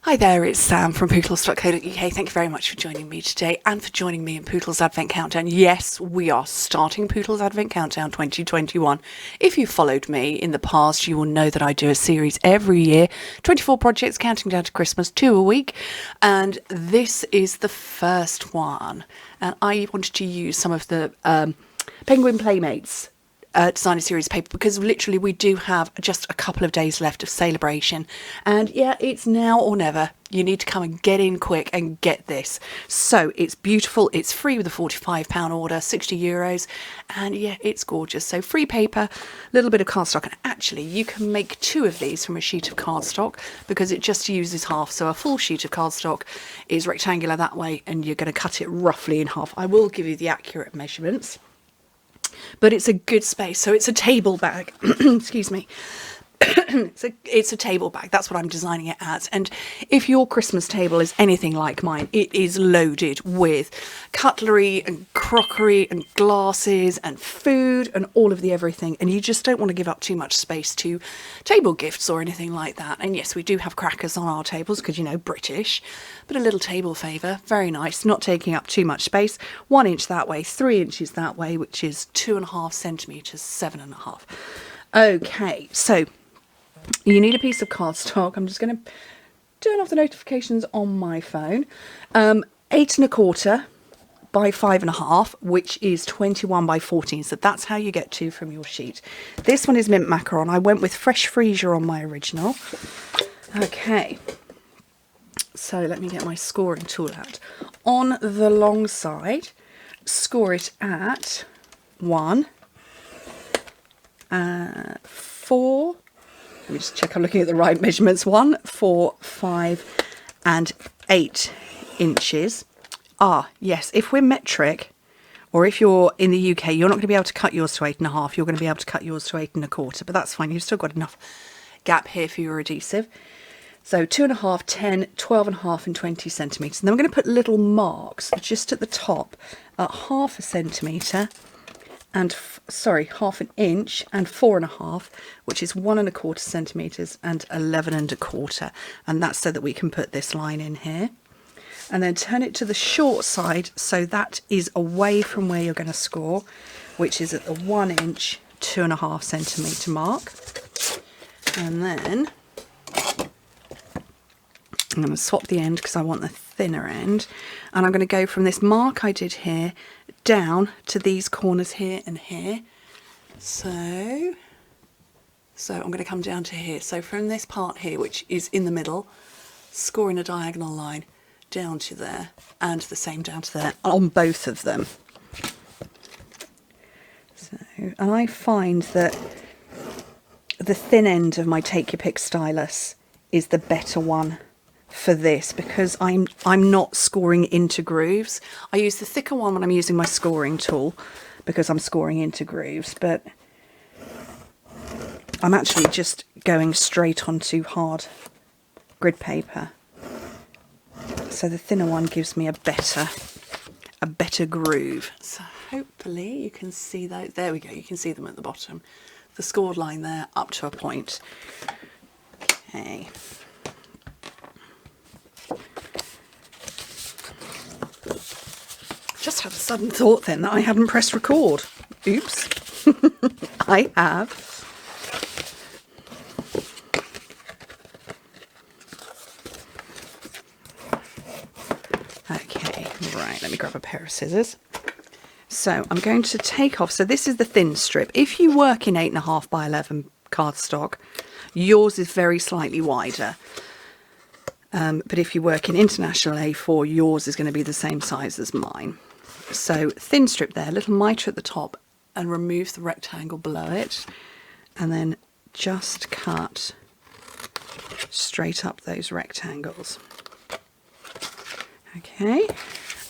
Hi there, it's Sam from Pootles.co.uk. Thank you very much for joining me today and for joining me in Pootles Advent Countdown. Yes, we are starting Pootles Advent Countdown 2021. If you followed me in the past, you will know that I do a series every year, 24 projects counting down to Christmas, 2 a week. And this is the first one. And I wanted to use some of the Penguin Playmates designer series paper because literally we do have just a couple of days left of celebration, and yeah, it's now or never. You need to come and get in quick and get this. So it's beautiful, it's free with a £45 order, €60, and yeah, it's gorgeous. So free paper, a little bit of cardstock, and actually you can make 2 of these from a sheet of cardstock because it just uses half. So a full sheet of cardstock is rectangular that way, and you're going to cut it roughly in half. I will give you the accurate measurements, but it's a good space. So it's a table bag. Excuse me. It's a table bag. That's what I'm designing it as. And if your Christmas table is anything like mine, it is loaded with cutlery and crockery and glasses and food and all of the everything. And you just don't want to give up too much space to table gifts or anything like that. And yes, we do have crackers on our tables because, you know, British, but a little table favour. Very nice. Not taking up too much space. 1 inch that way, 3 inches that way, which is 2.5 centimetres, 7.5. Okay, so you need a piece of cardstock. I'm just going to turn off the notifications on my phone. 8.25 by 5.5, which is 21 by 14. So that's how you get 2 from your sheet. This one is mint macaron. I went with fresh freesia on my original. Okay, so let me get my scoring tool out. On the long side, score it at 1, 4. Let me just check I'm looking at the right measurements. 1, 4, 5 and 8 inches. Yes, if we're metric, or if you're in the UK, you're not going to be able to cut yours to 8.5. You're going to be able to cut yours to 8.25, but that's fine. You've still got enough gap here for your adhesive. So 2.5, 10, 12.5 and 20 centimetres. And then we're going to put little marks just at the top at 0.5 centimetre and half an inch, and 4.5, which is 1.25 centimetres and 11.25, and that's so that we can put this line in here. And then turn it to the short side so that is away from where you're going to score, which is at the 1 inch, 2.5 centimetre mark. And then I'm going to swap the end because I want the thinner end, and I'm going to go from this mark I did here down to these corners here and here. So I'm going to come down to here. So from this part here, which is in the middle, scoring a diagonal line down to there, and the same down to there on both of them. So, and I find that the thin end of my Take Your Pick stylus is the better one for this because I'm not scoring into grooves. I use the thicker one when I'm using my scoring tool because I'm scoring into grooves, but I'm actually just going straight onto hard grid paper. So the thinner one gives me a better groove. So hopefully you can see those. There we go. You can see them at the bottom. The scored line there up to a point. Okay. Just had a sudden thought then that I hadn't pressed record. Oops. I have. Okay, right, let me grab a pair of scissors. So I'm going to take off, so this is the thin strip. If you work in 8.5 by 11 cardstock, yours is very slightly wider. But if you work in international A4, yours is going to be the same size as mine. So thin strip there, little mitre at the top, and remove the rectangle below it, and then just cut straight up those rectangles. Okay,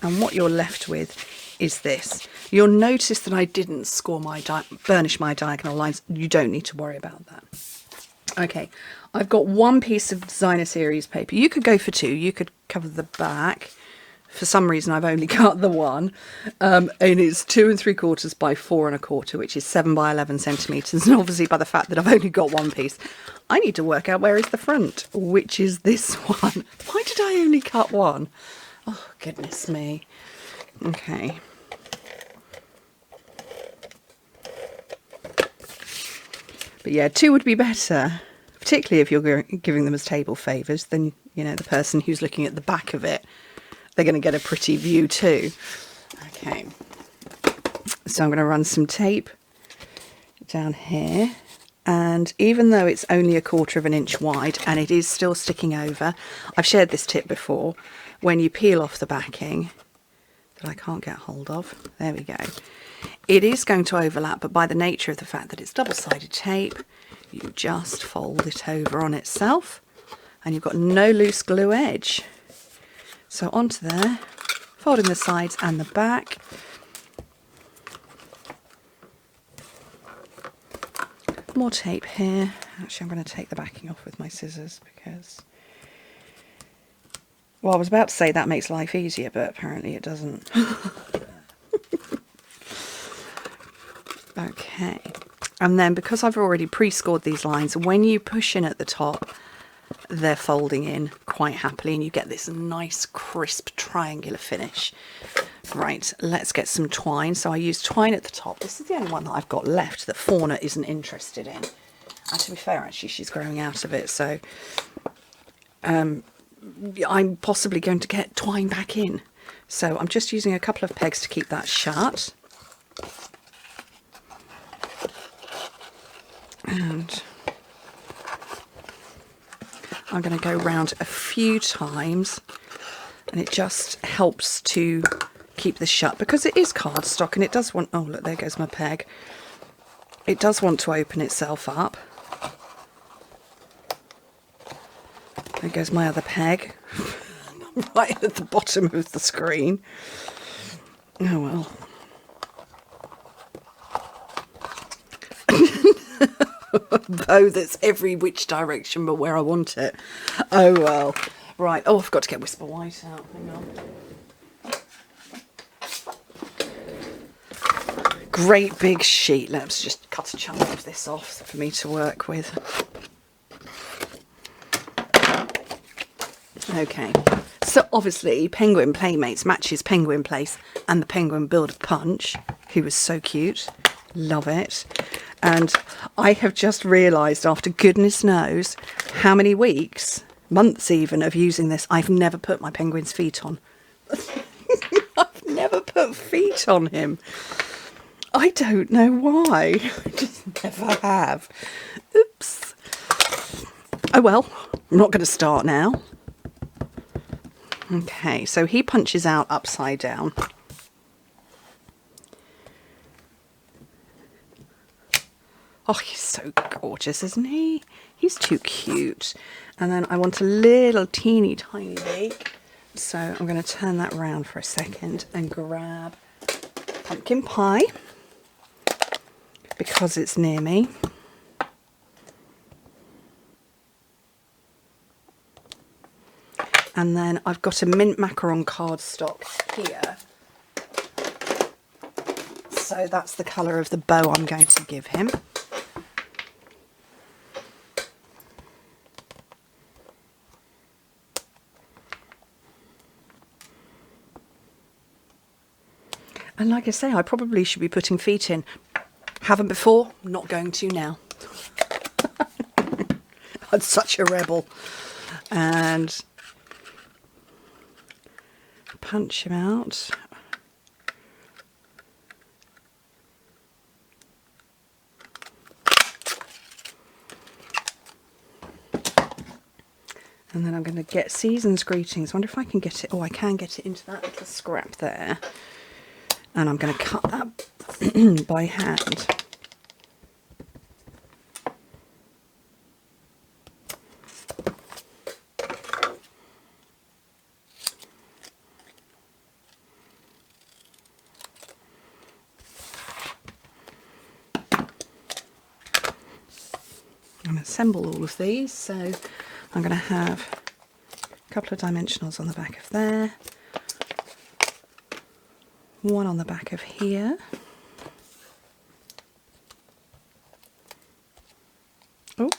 and what you're left with is this. You'll notice that I didn't score burnish my diagonal lines. You don't need to worry about that. Okay, I've got 1 piece of designer series paper. You could go for 2. You could cover the back For some reason, I've only cut the one, and it's 2 3/4 by 4 1/4, which is 7 by 11 centimetres. And obviously, by the fact that I've only got one piece, I need to work out where is the front, which is this one. Why did I only cut one? Oh, goodness me. Okay. But yeah, 2 would be better, particularly if you're giving them as table favours. Then, you know, the person who's looking at the back of it, they're going to get a pretty view too. Okay, so I'm going to run some tape down here, and even though it's only 1/4 inch wide and it is still sticking over, I've shared this tip before, when you peel off the backing that I can't get hold of, there we go, it is going to overlap, but by the nature of the fact that it's double-sided tape, you just fold it over on itself and you've got no loose glue edge. So onto there, folding the sides and the back. More tape here. Actually, I'm going to take the backing off with my scissors because, well, I was about to say that makes life easier, but apparently it doesn't. Okay. And then because I've already pre-scored these lines, when you push in at the top, they're folding in quite happily and you get this nice crisp triangular finish. Right, let's get some twine. So I use twine at the top. This is the only one that I've got left that Fauna isn't interested in. And to be fair, actually, she's growing out of it. So I'm possibly going to get twine back in. So I'm just using a couple of pegs to keep that shut. And I'm going to go round a few times, and it just helps to keep this shut because it is cardstock and it does want, oh look, there goes my peg, it does want to open itself up. There goes my other peg right at the bottom of the screen. Oh well. Bow that's every which direction but where I want it. Oh well. Right. Oh, I've got to get Whisper White out. Hang on. Great big sheet. Let's just cut a chunk of this off for me to work with. Okay. So obviously Penguin Playmates matches Penguin Place and the Penguin Builder Punch, who was so cute. Love it. And I have just realised, after goodness knows how many weeks, months even, of using this, I've never put my penguin's feet on. I've never put feet on him. I don't know why. I just never have. Oops. Oh well, I'm not going to start now. Okay, so he punches out upside down. Oh, he's so gorgeous, isn't he? He's too cute. And then I want a little teeny tiny beak. So I'm going to turn that around for a second and grab pumpkin pie because it's near me. And then I've got a mint macaron cardstock here. So that's the colour of the bow I'm going to give him. And like I say, I probably should be putting feet in. Haven't before, not going to now. I'm such a rebel. And punch him out. And then I'm going to get Season's Greetings. I wonder if I can get it. Oh, I can get it into that little scrap there. And I'm going to cut that by hand. I'm going to assemble all of these. So I'm going to have a couple of dimensionals on the back of there. one on the back of here. Oh.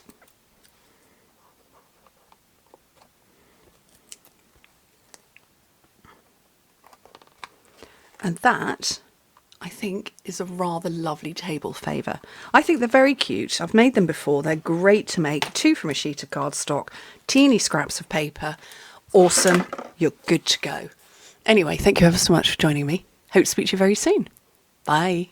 And that, I think, is a rather lovely table favour. I think they're very cute. I've made them before. They're great to make. 2 from a sheet of cardstock, teeny scraps of paper. Awesome. You're good to go. Anyway, thank you ever so much for joining me. Hope to speak to you very soon. Bye.